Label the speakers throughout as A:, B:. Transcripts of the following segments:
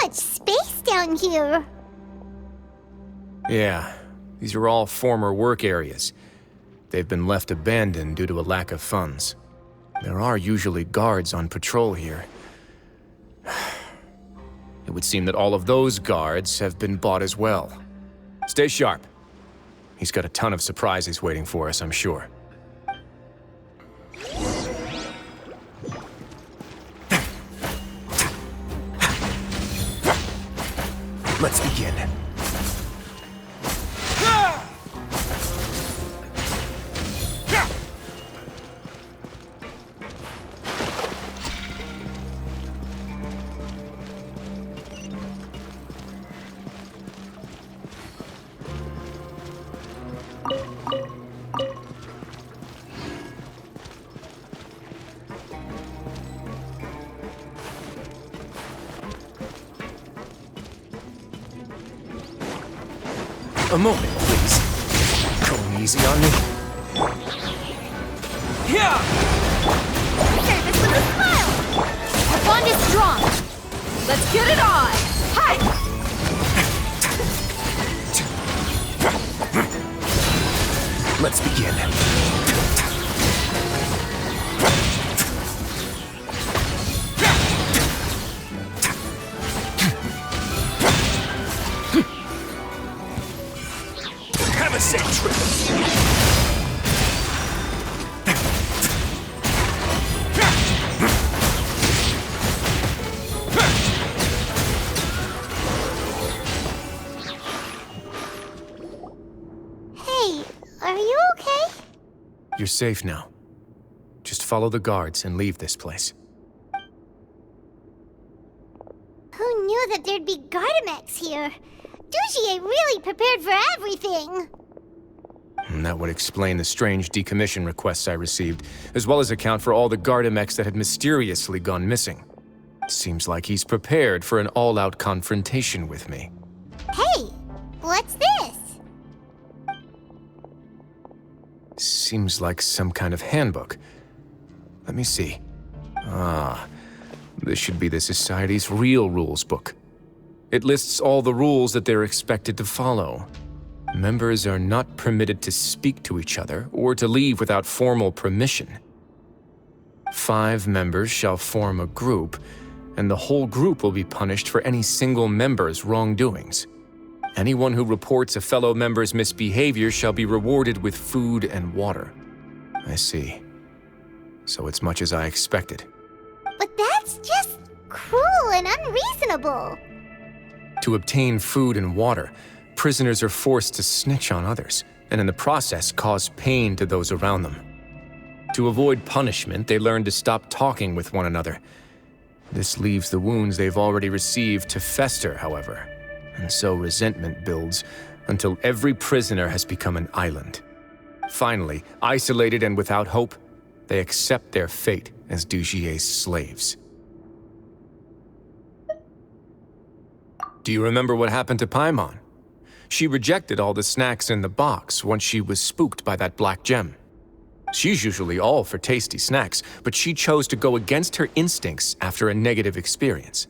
A: much space down here.
B: Yeah, these are all former work areas. They've been left abandoned due to a lack of funds. There are usually guards on patrol here. It would seem that all of those guards have been bought as well. Stay sharp. He's got a ton of surprises waiting for us, I'm sure. Let's begin. A moment, please. Going easy on me. Yeah!
C: Say this with a smile! Our bond is strong! Let's get it on! Hi!
B: Let's begin. Have a safe trip.
A: Hey, are you okay?
B: You're safe now. Just follow the guards and leave this place.
A: Who knew that there'd be Gardamex here? Dujier really prepared for everything.
B: And that would explain the strange decommission requests I received, as well as account for all the Gardamex that had mysteriously gone missing. Seems like he's prepared for an all-out confrontation with me.
A: Hey, what's this?
B: Seems like some kind of handbook. Let me see. Ah, this should be the Society's real rules book. It lists all the rules that they're expected to follow. Members are not permitted to speak to each other or to leave without formal permission. 5 members shall form a group, and the whole group will be punished for any single member's wrongdoings. Anyone who reports a fellow member's misbehavior shall be rewarded with food and water. I see. So it's much as I expected.
A: But that's just cruel and unreasonable.
B: To obtain food and water, prisoners are forced to snitch on others, and in the process cause pain to those around them. To avoid punishment, they learn to stop talking with one another. This leaves the wounds they've already received to fester, however, and so resentment builds until every prisoner has become an island. Finally, isolated and without hope, they accept their fate as Dujier's slaves. Do you remember what happened to Paimon? She rejected all the snacks in the box once she was spooked by that black gem. She's usually all for tasty snacks, but she chose to go against her instincts after a negative experience.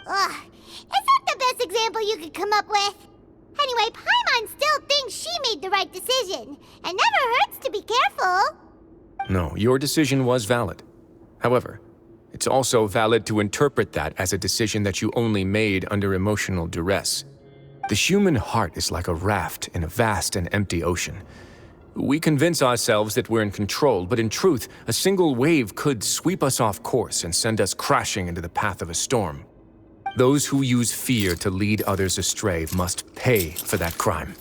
A: Ugh, is that the best example you could come up with? Anyway, Paimon still thinks she made the right decision. It never hurts to be careful.
B: No, your decision was valid. However, it's also valid to interpret that as a decision that you only made under emotional duress. The human heart is like a raft in a vast and empty ocean. We convince ourselves that we're in control, but in truth, a single wave could sweep us off course and send us crashing into the path of a storm. Those who use fear to lead others astray must pay for that crime.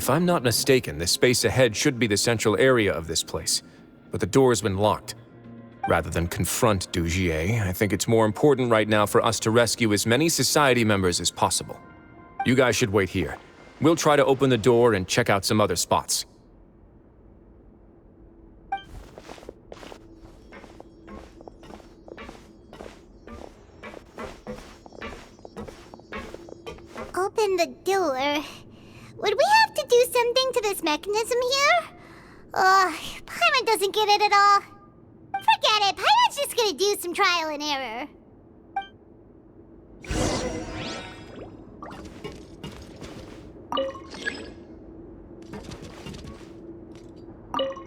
B: If I'm not mistaken, the space ahead should be the central area of this place, but the door's been locked. Rather than confront Dugier, I think it's more important right now for us to rescue as many society members as possible. You guys should wait here. We'll try to open the door and check out some other spots.
A: Open the door. Would we have to do something to this mechanism here? Paimon doesn't get it at all. Forget it, Paimon's just gonna do some trial and error.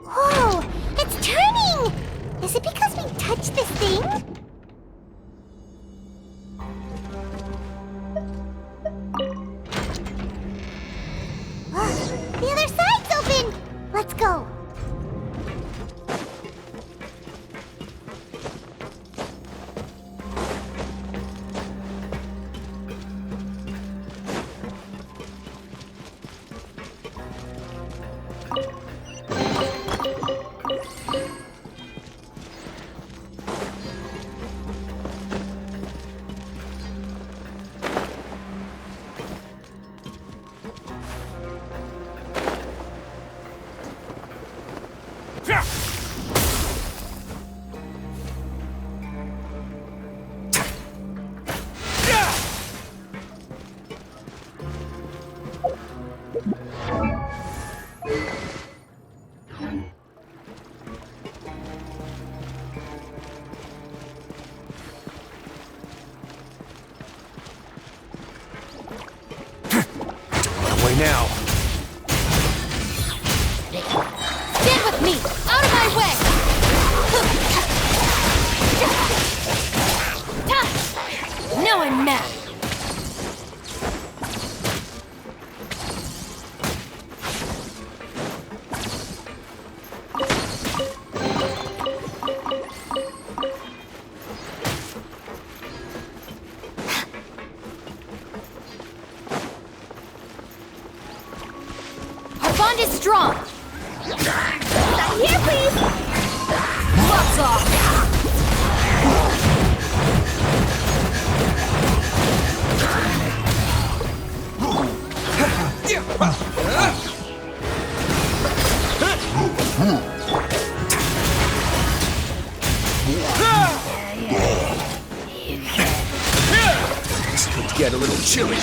A: Whoa, it's turning! Is it because we touched this thing? The other side's open! Let's go.
B: Now.
C: Stand with me! Out of my way! Now I'm mad! Bond is strong! Not here, please! Gloves off!
B: This could get a little chilly.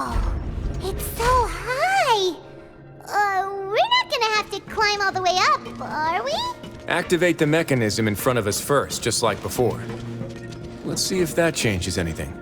A: Oh, it's so high! We're not gonna have to climb all the way up, are we?
B: Activate the mechanism in front of us first, just like before. Let's see if that changes anything.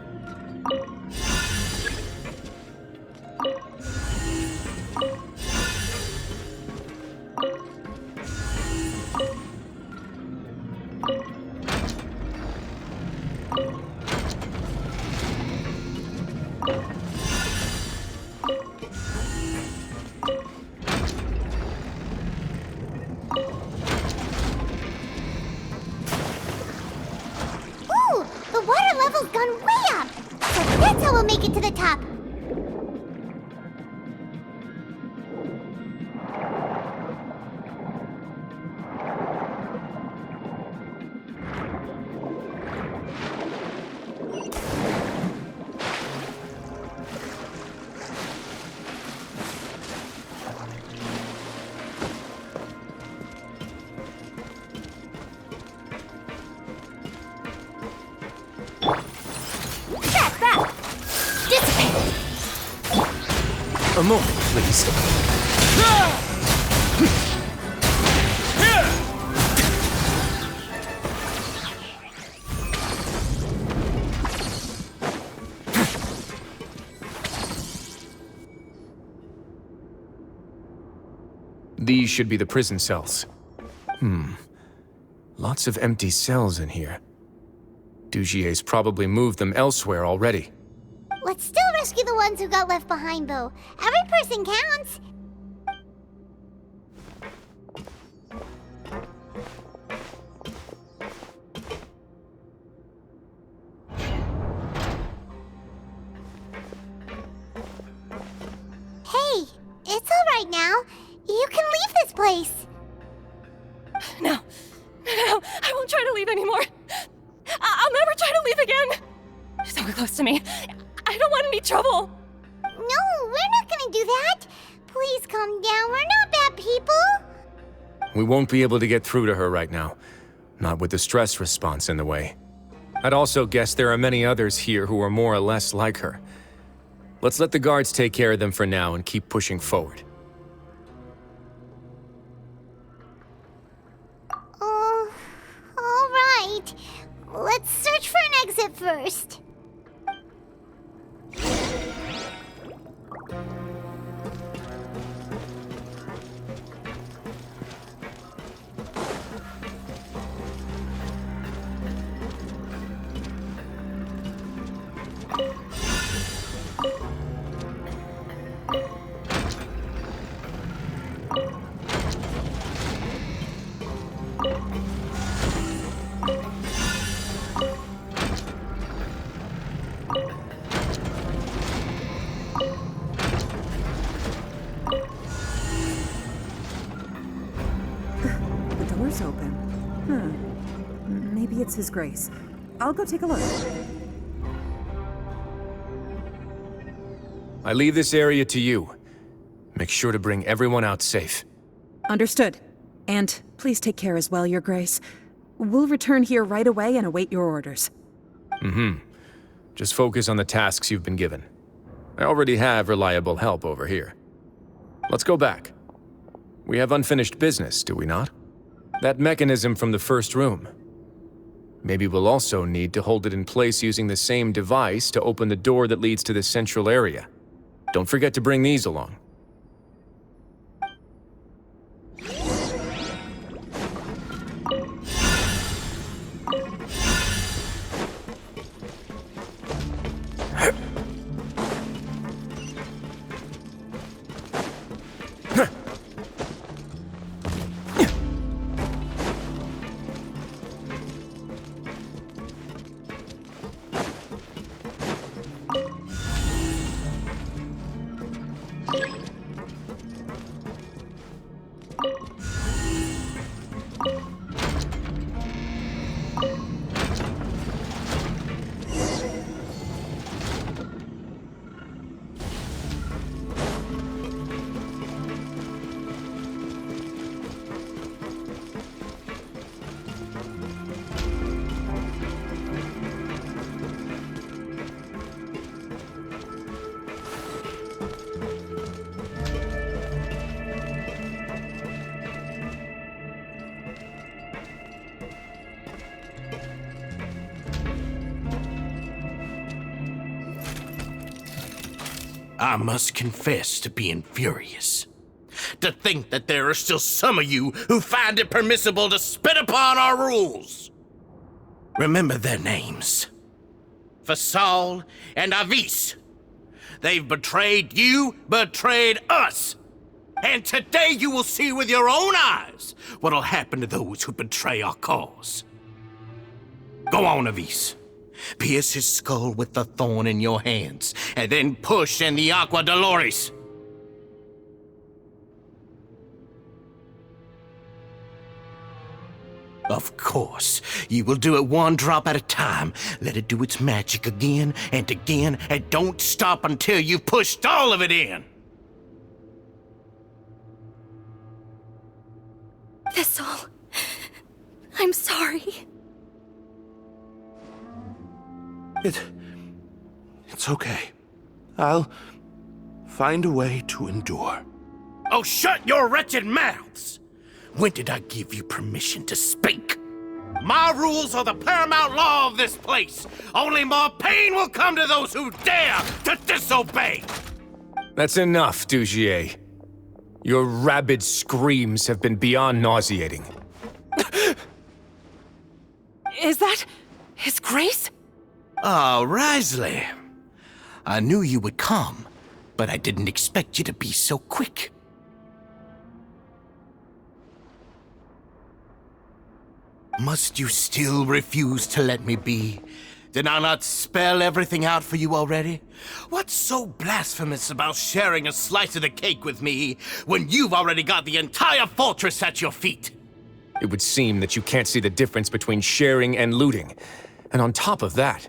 A: The water level's gone way up! So that's how we'll make it to the top.
B: A moment, please. These should be the prison cells. Lots of empty cells in here. Dugier's probably moved them elsewhere already.
A: Let's still rescue the ones who got left behind, though. Every person counts. Hey, it's all right now. You can leave this place.
C: No, I won't try to leave anymore. I'll never try to leave again. So close to me. I don't want any trouble.
A: No, we're not gonna do that. Please calm down. We're not bad people.
B: We won't be able to get through to her right now. Not with the stress response in the way. I'd also guess there are many others here who are more or less like her. Let's let the guards take care of them for now and keep pushing forward.
A: All right. Let's search for an exit first.
D: Open. Maybe it's His Grace. I'll go take a look.
B: I leave this area to you. Make sure to bring everyone out safe.
D: Understood. And please take care as well, Your Grace. We'll return here right away and await your orders.
B: Just focus on the tasks you've been given. I already have reliable help over here. Let's go back. We have unfinished business, do we not? That mechanism from the first room. Maybe we'll also need to hold it in place using the same device to open the door that leads to the central area. Don't forget to bring these along.
E: I must confess to being furious. To think that there are still some of you who find it permissible to spit upon our rules. Remember their names. Fasal and Avis. They've betrayed you, betrayed us. And today you will see with your own eyes what'll happen to those who betray our cause. Go on, Avis. Pierce his skull with the thorn in your hands, and then push in the Aqua Dolores. Of course, you will do it one drop at a time. Let it do its magic again, and don't stop until you've pushed all of it in.
C: Thistle, I'm sorry.
E: It's okay. I'll
F: find a way to endure.
E: Oh, shut your wretched mouths! When did I give you permission to speak? My rules are the paramount law of this place. Only more pain will come to those who dare to disobey.
B: That's enough, Dugier. Your rabid screams have been beyond nauseating.
C: Is that His Grace?
E: Oh, Wriothesley. I knew you would come, but I didn't expect you to be so quick. Must you still refuse to let me be? Did I not spell everything out for you already? What's so blasphemous about sharing a slice of the cake with me when you've already got the entire fortress at your feet?
B: It would seem that you can't see the difference between sharing and looting. And on top of that,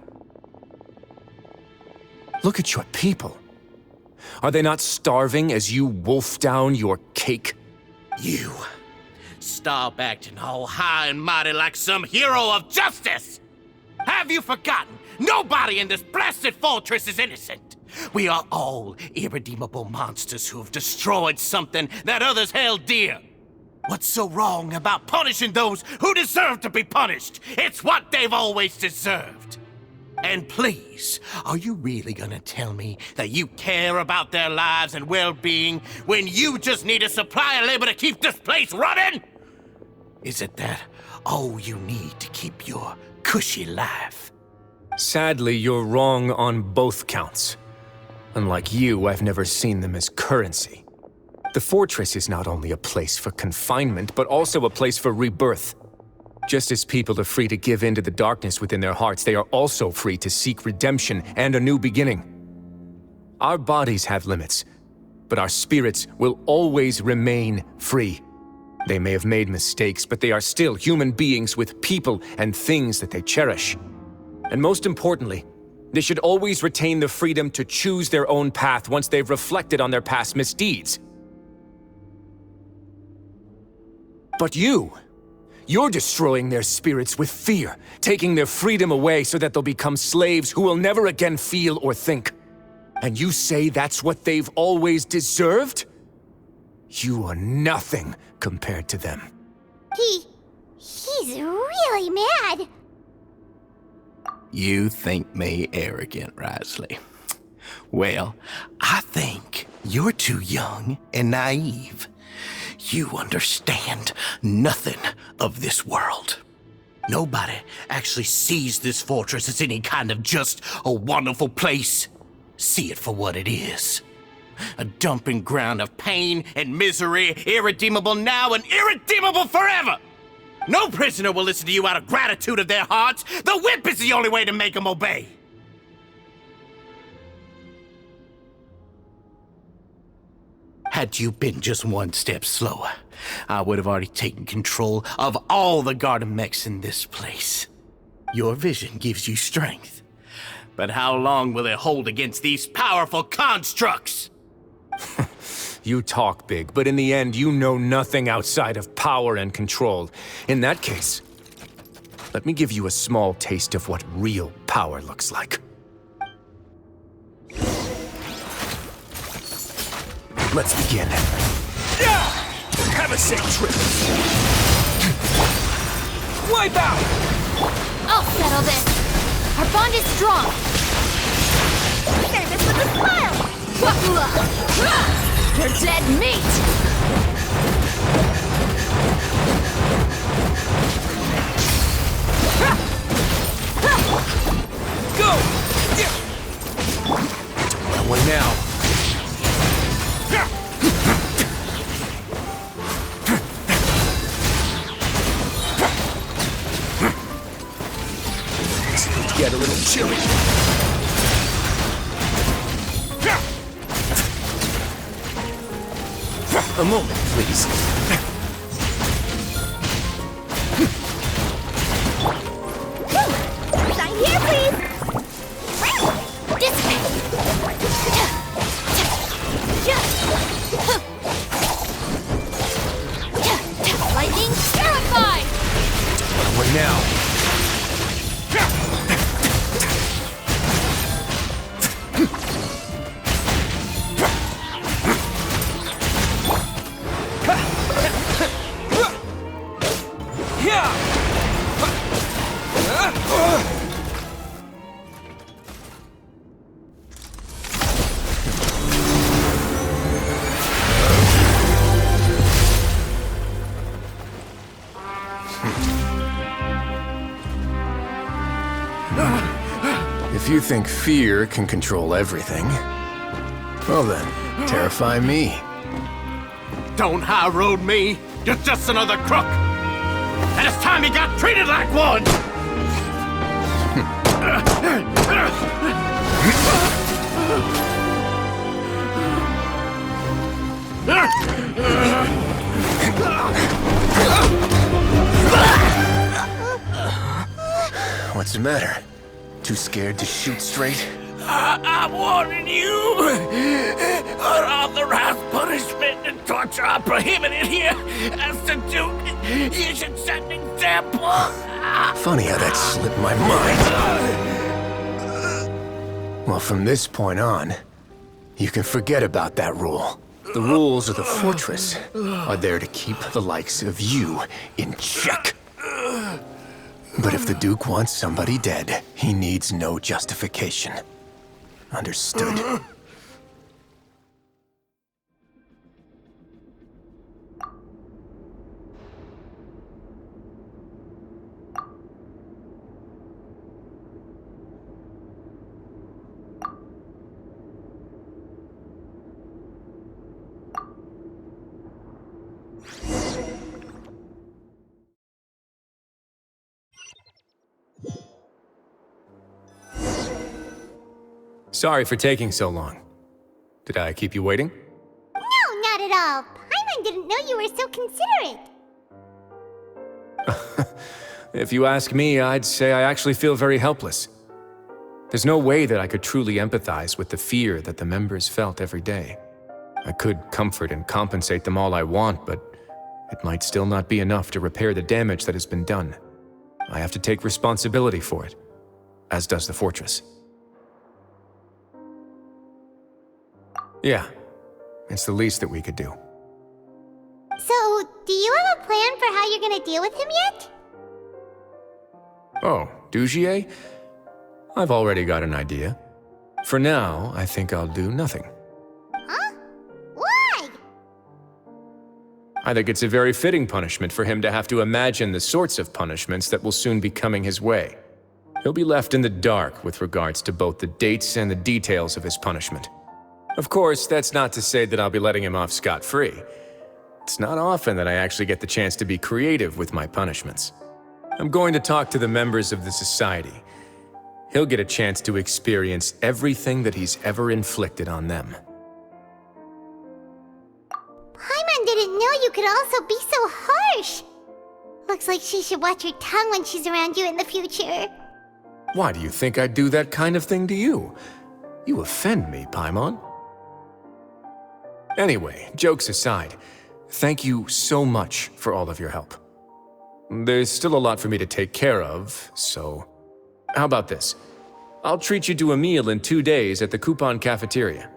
B: look at your people. Are they not starving as you wolf down your cake?
E: You stop acting all high and mighty like some hero of justice! Have you forgotten? Nobody in this blasted fortress is innocent. We are all irredeemable monsters who have destroyed something that others held dear. What's so wrong about punishing those who deserve to be punished? It's what they've always deserved. And please, are you really gonna tell me that you care about their lives and well-being when you just need a supply of labor to keep this place running? Is it that all you need to keep your cushy life?
B: Sadly, you're wrong on both counts. Unlike you, I've never seen them as currency. The fortress is not only a place for confinement, but also a place for rebirth. Just as people are free to give in to the darkness within their hearts, they are also free to seek redemption and a new beginning. Our bodies have limits, but our spirits will always remain free. They may have made mistakes, but they are still human beings with people and things that they cherish. And most importantly, they should always retain the freedom to choose their own path once they've reflected on their past misdeeds. But you're destroying their spirits with fear, taking their freedom away so that they'll become slaves who will never again feel or think. And you say that's what they've always deserved? You are nothing compared to them.
A: He's really mad.
E: You think me arrogant, Wriothesley? Well, I think you're too young and naive. You understand nothing of this world. Nobody actually sees this fortress as any kind of just a wonderful place. See it for what it is. A dumping ground of pain and misery, irredeemable now and irredeemable forever. No prisoner will listen to you out of gratitude of their hearts. The whip is the only way to make them obey. Had you been just one step slower, I would have already taken control of all the garden mechs in this place. Your vision gives you strength. But how long will it hold against these powerful constructs?
B: You talk big, but in the end, you know nothing outside of power and control. In that case, let me give you a small taste of what real power looks like. Let's begin. Have a safe trip. Wipe out!
A: I'll settle this. Our bond is strong. Say this with a smile. Buckle up. You're dead meat.
B: Go! That way now. Get a little chilly. A moment, please.
A: Sign here, please. This way. Lightning terrified.
B: What now? If you think fear can control everything, well then, terrify me.
E: Don't high road me. You're just another crook. And it's time you got treated like one.
B: What's the matter? Too scared to shoot straight?
E: I'm warning you. Unauthorized punishment and torture are prohibited here. As the Duke, you should set an example.
B: Funny how that slipped my mind. Well, from this point on, you can forget about that rule. The rules of the fortress are there to keep the likes of you in check. But if the Duke wants somebody dead, he needs no justification. Understood? Sorry for taking so long. Did I keep you waiting?
A: No, not at all. Paimon didn't know you were so considerate.
B: If you ask me, I'd say I actually feel very helpless. There's no way that I could truly empathize with the fear that the members felt every day. I could comfort and compensate them all I want, but it might still not be enough to repair the damage that has been done. I have to take responsibility for it, as does the fortress. Yeah, it's the least that we could do.
A: So, do you have a plan for how you're gonna deal with him yet?
B: Oh, Dugier? I've already got an idea. For now, I think I'll do nothing.
A: Huh? Why?
B: I think it's a very fitting punishment for him to have to imagine the sorts of punishments that will soon be coming his way. He'll be left in the dark with regards to both the dates and the details of his punishment. Of course, that's not to say that I'll be letting him off scot-free. It's not often that I actually get the chance to be creative with my punishments. I'm going to talk to the members of the society. He'll get a chance to experience everything that he's ever inflicted on them.
A: Paimon didn't know you could also be so harsh. Looks like she should watch her tongue when she's around you in the future.
B: Why do you think I'd do that kind of thing to you? You offend me, Paimon. Anyway, jokes aside, thank you so much for all of your help. There's still a lot for me to take care of, so... How about this? I'll treat you to a meal in 2 days at the Coupon Cafeteria.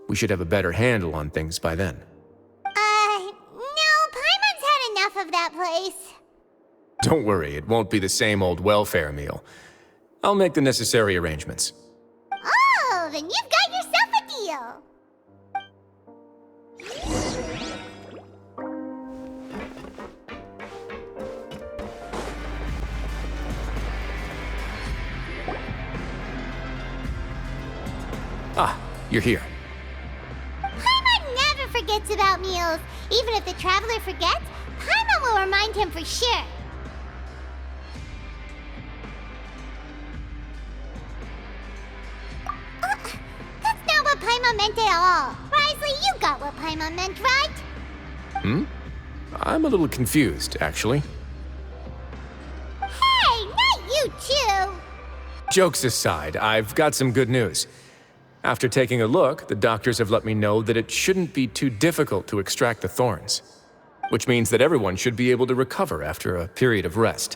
B: We should have a better handle on things by then.
A: No, Paimon's had enough of that place.
B: Don't worry, it won't be the same old welfare meal. I'll make the necessary arrangements.
A: Oh, then you've got yourself a deal.
B: Ah, you're here.
A: Paimon never forgets about meals. Even if the traveler forgets, Paimon will remind him for sure. That's not what Paimon meant at all. Wriothesley, you got what Paimon meant, right?
B: I'm a little confused, actually.
A: Hey, not you too.
B: Jokes aside, I've got some good news. After taking a look, the doctors have let me know that it shouldn't be too difficult to extract the thorns, which means that everyone should be able to recover after a period of rest.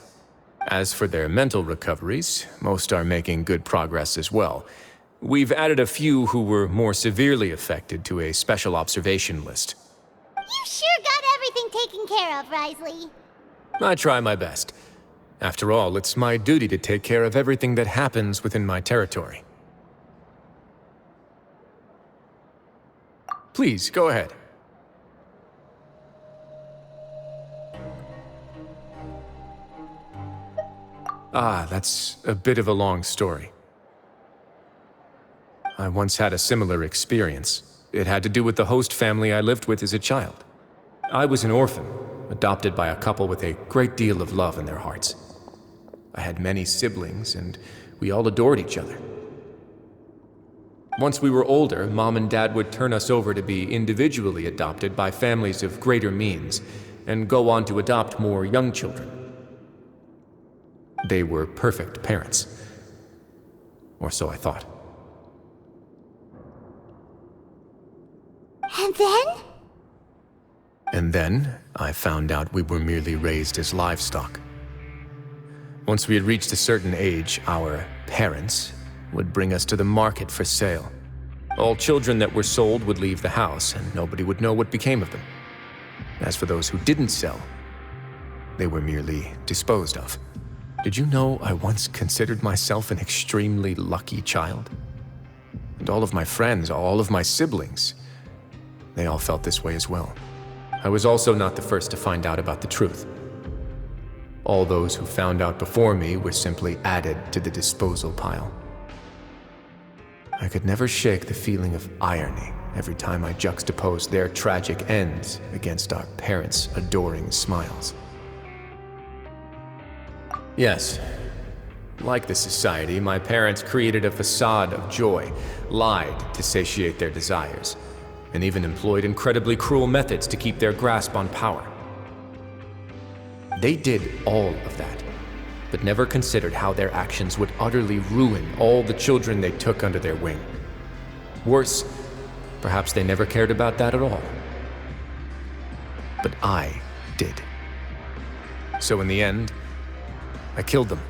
B: As for their mental recoveries, most are making good progress as well. We've added a few who were more severely affected to a special observation list.
A: You sure got everything taken care of, Wriothesley.
B: I try my best. After all, it's my duty to take care of everything that happens within my territory. Please, go ahead. Ah, that's a bit of a long story. I once had a similar experience. It had to do with the host family I lived with as a child. I was an orphan, adopted by a couple with a great deal of love in their hearts. I had many siblings, and we all adored each other. Once we were older, Mom and Dad would turn us over to be individually adopted by families of greater means, and go on to adopt more young children. They were perfect parents. Or so I thought.
A: And then?
B: And then, I found out we were merely raised as livestock. Once we had reached a certain age, our parents would bring us to the market for sale. All children that were sold would leave the house, and nobody would know what became of them. As for those who didn't sell, they were merely disposed of. Did you know I once considered myself an extremely lucky child? And all of my friends, all of my siblings, they all felt this way as well. I was also not the first to find out about the truth. All those who found out before me were simply added to the disposal pile. I could never shake the feeling of irony every time I juxtaposed their tragic ends against our parents' adoring smiles. Yes, like the society, my parents created a facade of joy, lied to satiate their desires, and even employed incredibly cruel methods to keep their grasp on power. They did all of that, but never considered how their actions would utterly ruin all the children they took under their wing. Worse, perhaps they never cared about that at all. But I did. So in the end, I killed them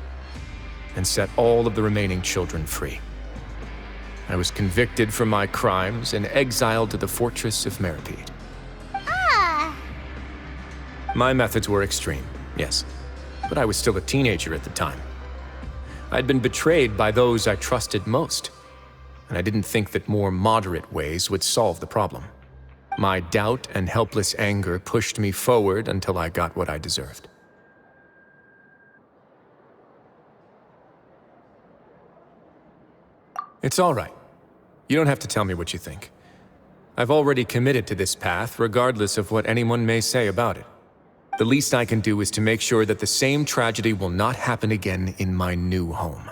B: and set all of the remaining children free. I was convicted for my crimes and exiled to the fortress of Meripede.
A: Ah!
B: My methods were extreme, yes, but I was still a teenager at the time. I'd been betrayed by those I trusted most, and I didn't think that more moderate ways would solve the problem. My doubt and helpless anger pushed me forward until I got what I deserved. It's all right. You don't have to tell me what you think. I've already committed to this path, regardless of what anyone may say about it. The least I can do is to make sure that the same tragedy will not happen again in my new home.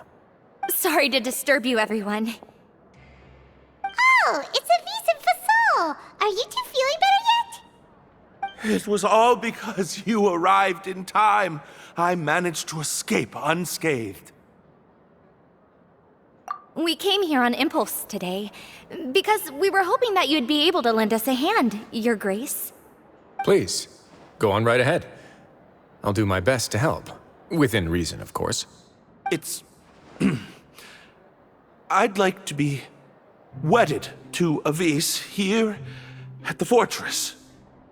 C: Sorry to disturb you, everyone.
A: Oh, it's Avis and Fasol! Are you two feeling better yet?
F: It was all because you arrived in time. I managed to escape unscathed.
C: We came here on impulse today, because we were hoping that you'd be able to lend us a hand, Your Grace.
B: Please, go on right ahead. I'll do my best to help. Within reason, of course.
F: It's... I'd like to be wedded to Avis here at the fortress.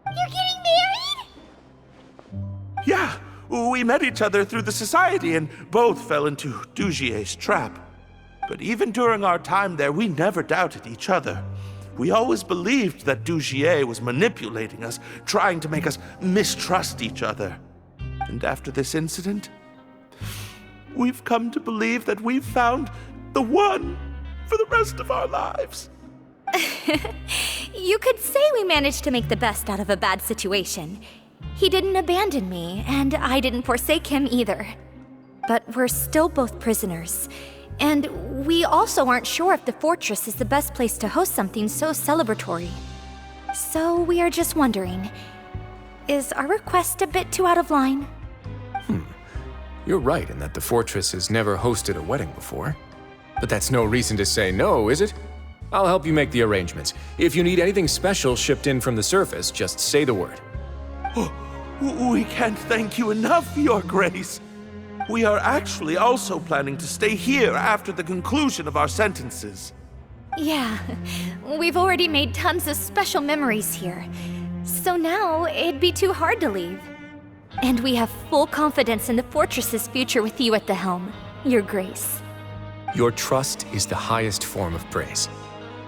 A: You're getting married?
F: Yeah, we met each other through the society and both fell into Dugier's trap. But even during our time there, we never doubted each other. We always believed that Dugier was manipulating us, trying to make us mistrust each other. And after this incident, we've come to believe that we've found the one for the rest of our lives.
C: You could say we managed to make the best out of a bad situation. He didn't abandon me, and I didn't forsake him either. But we're still both prisoners. And we also aren't sure if the fortress is the best place to host something so celebratory. So we are just wondering, is our request a bit too out of line?
B: You're right in that the fortress has never hosted a wedding before. But that's no reason to say no, is it? I'll help you make the arrangements. If you need anything special shipped in from the surface, just say the word.
F: We can't thank you enough, Your Grace. We are actually also planning to stay here after the conclusion of our sentences.
C: Yeah, we've already made tons of special memories here. So now it'd be too hard to leave. And we have full confidence in the fortress's future with you at the helm, Your Grace.
B: Your trust is the highest form of praise.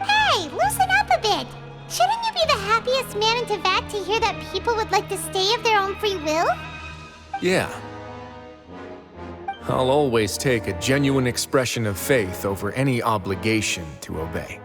A: Hey, loosen up a bit! Shouldn't you be the happiest man in Teyvat to hear that people would like to stay of their own free will?
B: Yeah. I'll always take a genuine expression of faith over any obligation to obey.